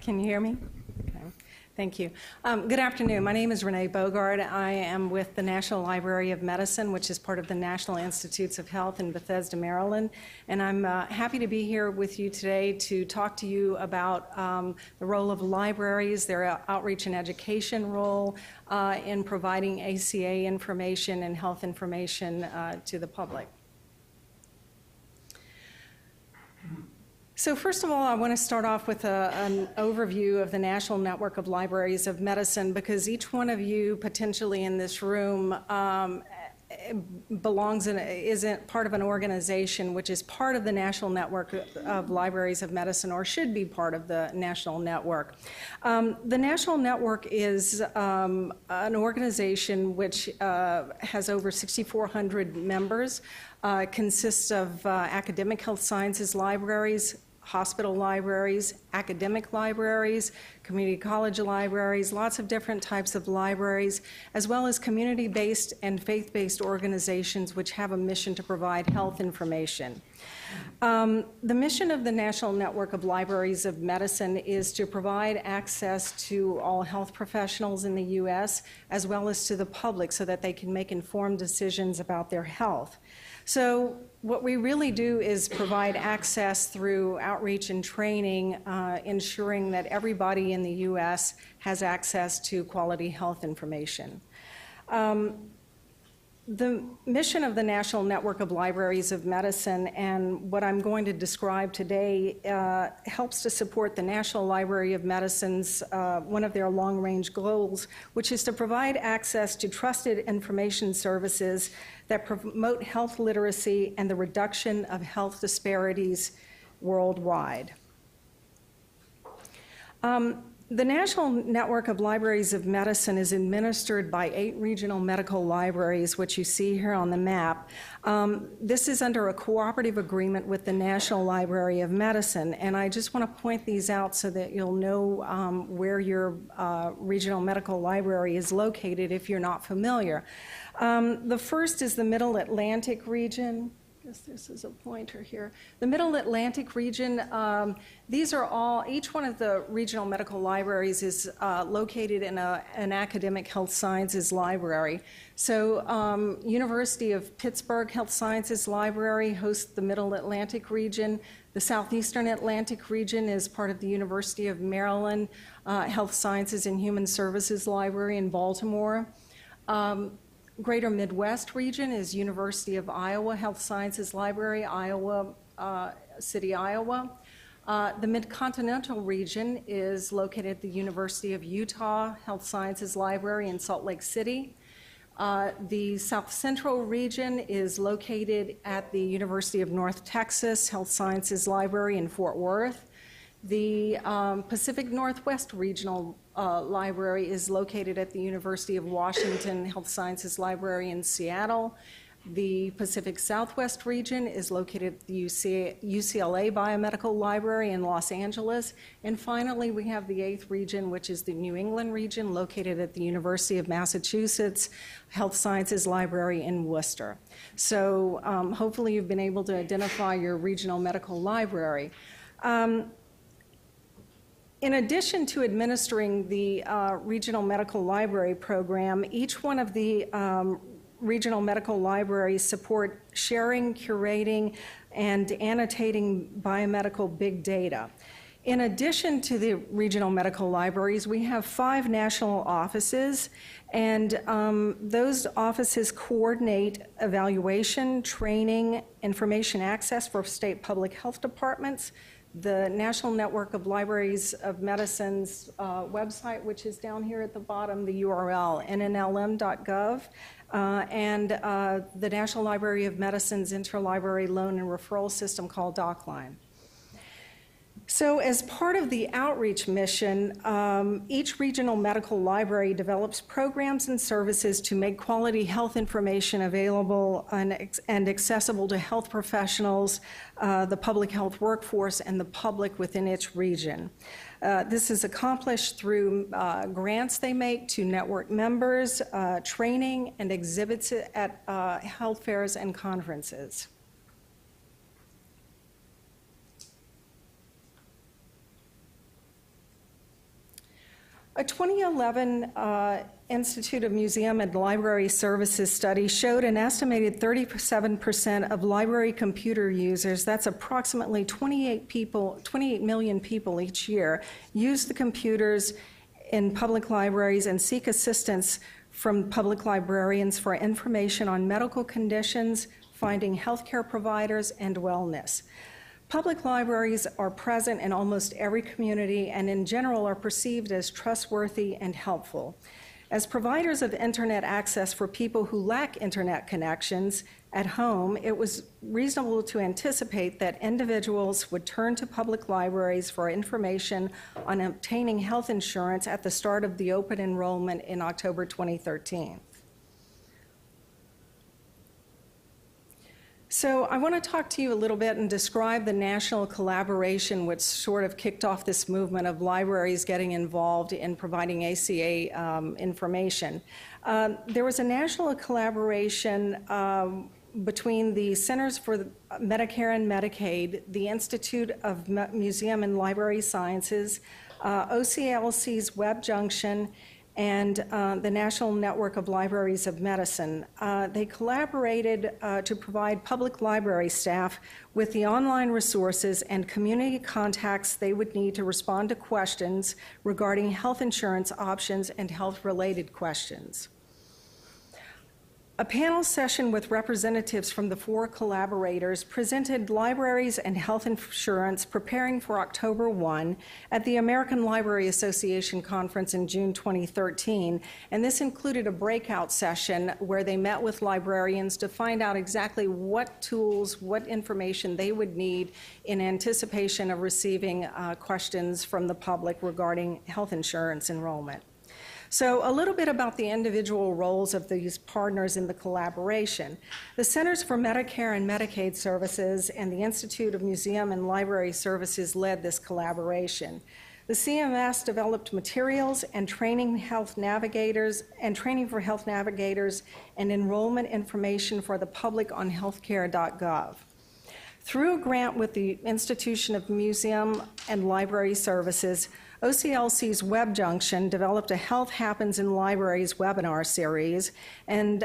Can you hear me? Okay. Thank you. Good afternoon. My name is Renee Bougard. I am with the National Library of Medicine, which is part of the National Institutes of Health in Bethesda, Maryland. And I'm happy to be here with you today to talk to you about the role of libraries, their outreach and education role in providing ACA information and health information to the public. So first of all, I want to start off with an overview of the National Network of Libraries of Medicine, because each one of you potentially in this room belongs in, isn't part of an organization which is part of the National Network of Libraries of Medicine, or should be part of the National Network. The National Network is an organization which has over 6,400 members, consists of academic health sciences libraries, hospital libraries, academic libraries, community college libraries, lots of different types of libraries, as well as community-based and faith-based organizations which have a mission to provide health information. The mission of the National Network of Libraries of Medicine is to provide access to all health professionals in the U.S. as well as to the public so that they can make informed decisions about their health. So what we really do is provide access through outreach and training, ensuring that everybody in the U.S. has access to quality health information. The mission of the National Network of Libraries of Medicine, and what I'm going to describe today, helps to support the National Library of Medicine's, one of their long-range goals, which is to provide access to trusted information services that promote health literacy and the reduction of health disparities worldwide. The National Network of Libraries of Medicine is administered by 8 regional medical libraries, which you see here on the map. This is under a cooperative agreement with the National Library of Medicine, and I just want to point these out so that you'll know where your regional medical library is located if you're not familiar. The first is the Middle Atlantic region. I guess this is a pointer here. The Middle Atlantic region, these are all, each one of the regional medical libraries is located in an academic health sciences library. So University of Pittsburgh Health Sciences Library hosts the Middle Atlantic region. The Southeastern Atlantic region is part of the University of Maryland Health Sciences and Human Services Library in Baltimore. Greater Midwest region is University of Iowa Health Sciences Library, Iowa City, Iowa. The Mid-Continental region is located at the University of Utah Health Sciences Library in Salt Lake City. The South Central region is located at the University of North Texas Health Sciences Library in Fort Worth. The Pacific Northwest Regional Library is located at the University of Washington Health Sciences Library in Seattle. The Pacific Southwest region is located at the UCLA Biomedical Library in Los Angeles. And finally, we have the 8th region, which is the New England region, located at the University of Massachusetts Health Sciences Library in Worcester. So hopefully you've been able to identify your regional medical library. In addition to administering the Regional Medical Library Program, each one of the regional medical libraries support sharing, curating, and annotating biomedical big data. In addition to the regional medical libraries, we have 5 national offices, and those offices coordinate evaluation, training, information access for state public health departments. The National Network of Libraries of Medicine's website, which is down here at the bottom, the URL, nnlm.gov, and the National Library of Medicine's interlibrary loan and referral system called DocLine. So as part of the outreach mission, each regional medical library develops programs and services to make quality health information available and accessible to health professionals, the public health workforce, and the public within its region. This is accomplished through grants they make to network members, training, and exhibits at health fairs and conferences. A 2011 Institute of Museum and Library Services study showed an estimated 37% of library computer users, that's approximately 28 million people each year, use the computers in public libraries and seek assistance from public librarians for information on medical conditions, finding healthcare providers, and wellness. Public libraries are present in almost every community and in general are perceived as trustworthy and helpful. As providers of internet access for people who lack internet connections at home, it was reasonable to anticipate that individuals would turn to public libraries for information on obtaining health insurance at the start of the open enrollment in October 2013. So I want to talk to you a little bit and describe the national collaboration which sort of kicked off this movement of libraries getting involved in providing ACA information. There was a national collaboration between the Centers for Medicare and Medicaid, the Institute of Museum and Library Sciences, OCLC's Web Junction, and the National Network of Libraries of Medicine. They collaborated to provide public library staff with the online resources and community contacts they would need to respond to questions regarding health insurance options and health-related questions. A panel session with representatives from the 4 collaborators presented libraries and health insurance preparing for October 1 at the American Library Association conference in June 2013, and this included a breakout session where they met with librarians to find out exactly what tools, what information they would need in anticipation of receiving questions from the public regarding health insurance enrollment. So a little bit about the individual roles of these partners in the collaboration. The Centers for Medicare and Medicaid Services and the Institute of Museum and Library Services led this collaboration. The CMS developed materials and training for health navigators and enrollment information for the public on healthcare.gov. Through a grant with the Institution of Museum and Library Services, OCLC's Web Junction developed a Health Happens in Libraries webinar series, and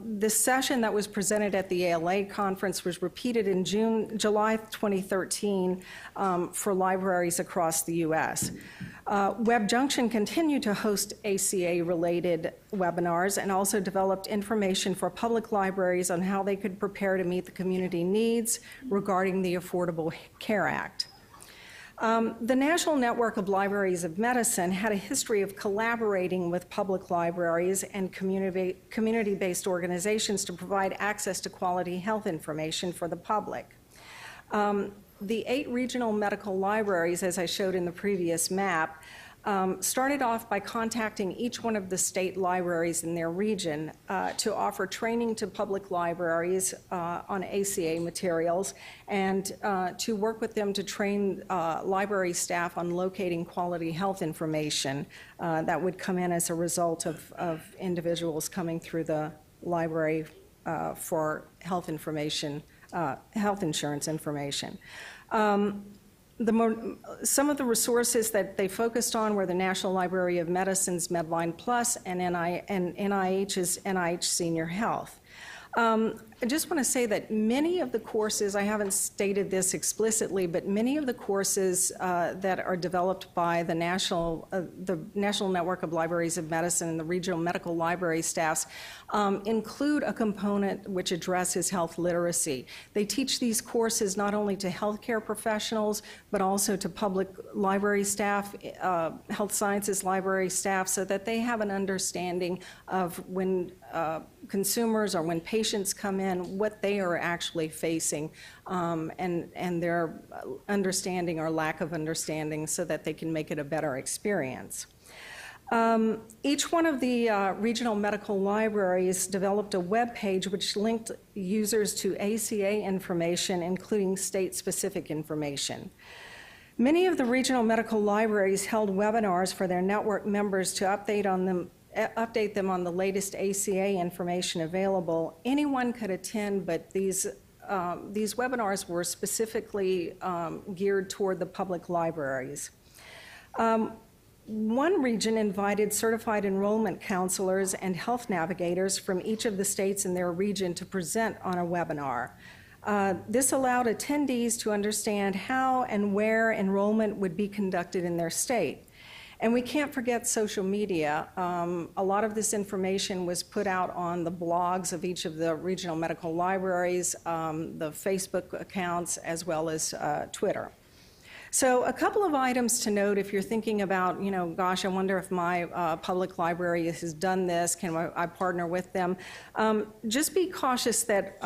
this session that was presented at the ALA conference was repeated in July 2013 for libraries across the U.S. Web Junction continued to host ACA-related webinars and also developed information for public libraries on how they could prepare to meet the community needs regarding the Affordable Care Act. The National Network of Libraries of Medicine had a history of collaborating with public libraries and community-based organizations to provide access to quality health information for the public. The 8 regional medical libraries, as I showed in the previous map, started off by contacting each one of the state libraries in their region to offer training to public libraries on ACA materials and to work with them to train library staff on locating quality health information that would come in as a result of individuals coming through the library for health information, health insurance information. Some of the resources that they focused on were the National Library of Medicine's Medline Plus and NIH's NIH Senior Health. I just want to say that many of the courses, I haven't stated this explicitly, but many of the courses that are developed by the National Network of Libraries of Medicine and the regional medical library staffs include a component which addresses health literacy. They teach these courses not only to healthcare professionals, but also to public library staff, health sciences library staff, so that they have an understanding of when consumers or when patients come in, what they are actually facing, and their understanding or lack of understanding, so that they can make it a better experience. Each one of the regional medical libraries developed a web page which linked users to ACA information, including state-specific information. Many of the regional medical libraries held webinars for their network members to update them on the latest ACA information available. Anyone could attend, but these webinars were specifically geared toward the public libraries. One region invited certified enrollment counselors and health navigators from each of the states in their region to present on a webinar. This allowed attendees to understand how and where enrollment would be conducted in their state. And we can't forget social media. A lot of this information was put out on the blogs of each of the regional medical libraries, the Facebook accounts, as well as Twitter. So a couple of items to note if you're thinking about, you know, gosh, I wonder if my public library has done this, can I partner with them? Just be cautious that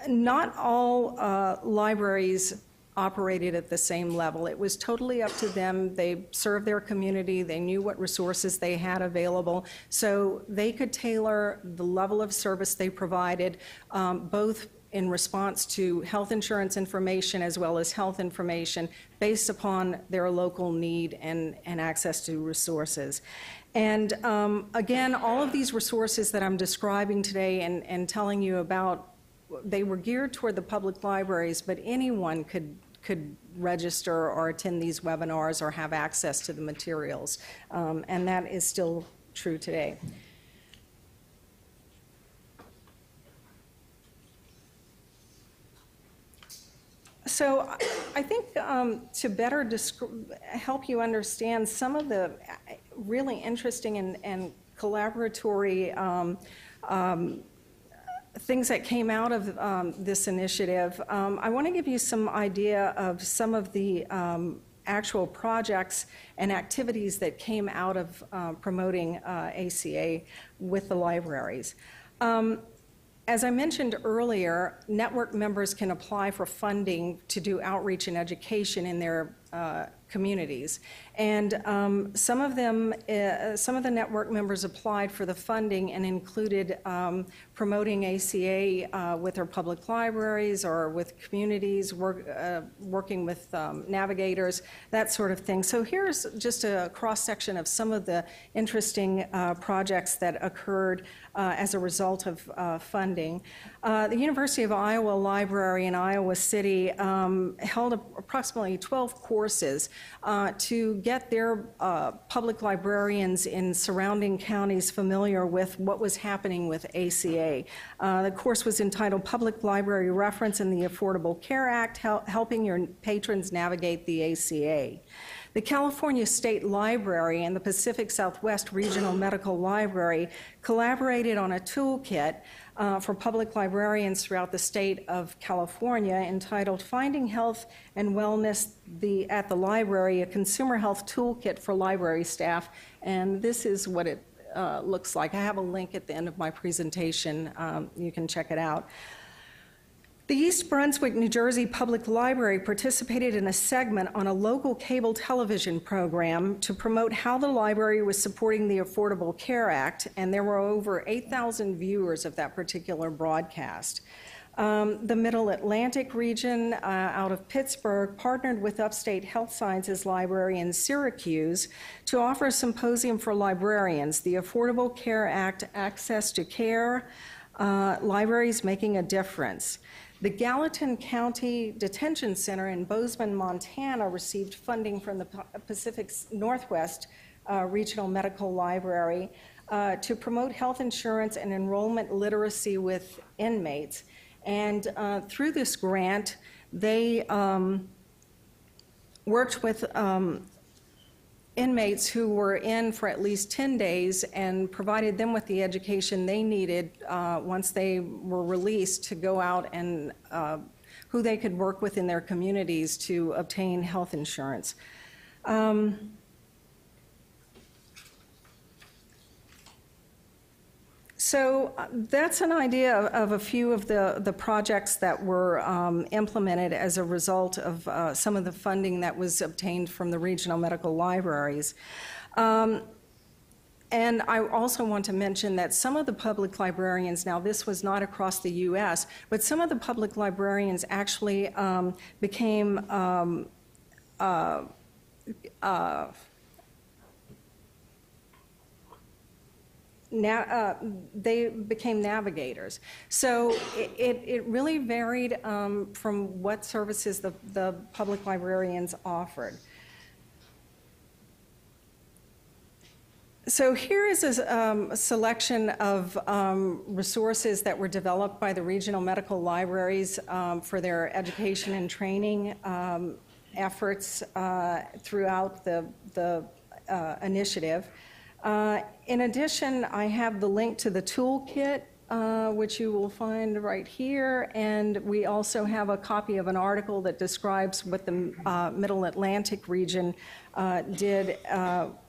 not all libraries operated at the same level. It was totally up to them. They served their community. They knew what resources they had available. So they could tailor the level of service they provided, both in response to health insurance information as well as health information based upon their local need and access to resources. And again, all of these resources that I'm describing today and telling you about, they were geared toward the public libraries, but anyone could register or attend these webinars or have access to the materials. And that is still true today. So I think to better help you understand some of the really interesting and collaboratory things that came out of this initiative, I want to give you some idea of some of the actual projects and activities that came out of promoting ACA with the libraries. As I mentioned earlier, network members can apply for funding to do outreach and education in their communities. And some of the network members applied for the funding and included promoting ACA with their public libraries or with communities, working with navigators, that sort of thing. So here's just a cross-section of some of the interesting projects that occurred as a result of funding. The University of Iowa Library in Iowa City held approximately 12 courses to get their public librarians in surrounding counties familiar with what was happening with ACA. The course was entitled Public Library Reference in the Affordable Care Act, Helping Your Patrons Navigate the ACA. The California State Library and the Pacific Southwest Regional Medical Library collaborated on a toolkit for public librarians throughout the state of California entitled Finding Health and Wellness at the Library, a Consumer Health Toolkit for Library Staff. And this is what it looks like. I have a link at the end of my presentation. You can check it out. The East Brunswick, New Jersey Public Library participated in a segment on a local cable television program to promote how the library was supporting the Affordable Care Act, and there were over 8,000 viewers of that particular broadcast. The Middle Atlantic region out of Pittsburgh partnered with Upstate Health Sciences Library in Syracuse to offer a symposium for librarians, the Affordable Care Act, Access to Care, Libraries Making a Difference. The Gallatin County Detention Center in Bozeman, Montana received funding from the Pacific Northwest Regional Medical Library to promote health insurance and enrollment literacy with inmates. And through this grant, they worked with inmates who were in for at least 10 days and provided them with the education they needed once they were released to go out and who they could work with in their communities to obtain health insurance. So that's an idea of a few of the projects that were implemented as a result of some of the funding that was obtained from the regional medical libraries. And I also want to mention that some of the public librarians, now this was not across the U.S., but some of the public librarians actually became they became navigators. So it really varied from what services the public librarians offered. So here is a selection of resources that were developed by the regional medical libraries for their education and training efforts throughout the initiative. In addition, I have the link to the toolkit, which you will find right here, and we also have a copy of an article that describes what the Middle Atlantic region did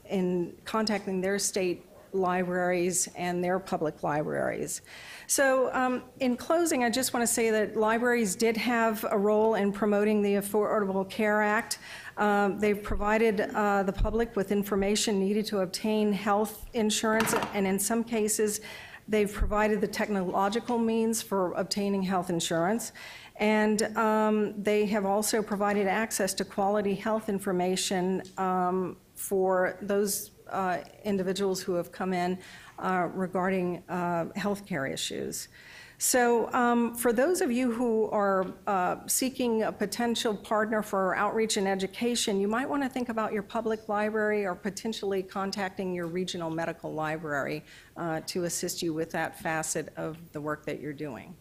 in contacting their state libraries and their public libraries. So in closing, I just want to say that libraries did have a role in promoting the Affordable Care Act. They've provided the public with information needed to obtain health insurance, and in some cases, they've provided the technological means for obtaining health insurance. And they have also provided access to quality health information for those individuals who have come in regarding healthcare issues. So for those of you who are seeking a potential partner for outreach and education, you might want to think about your public library or potentially contacting your regional medical library to assist you with that facet of the work that you're doing.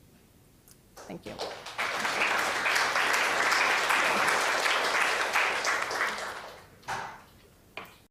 Thank you.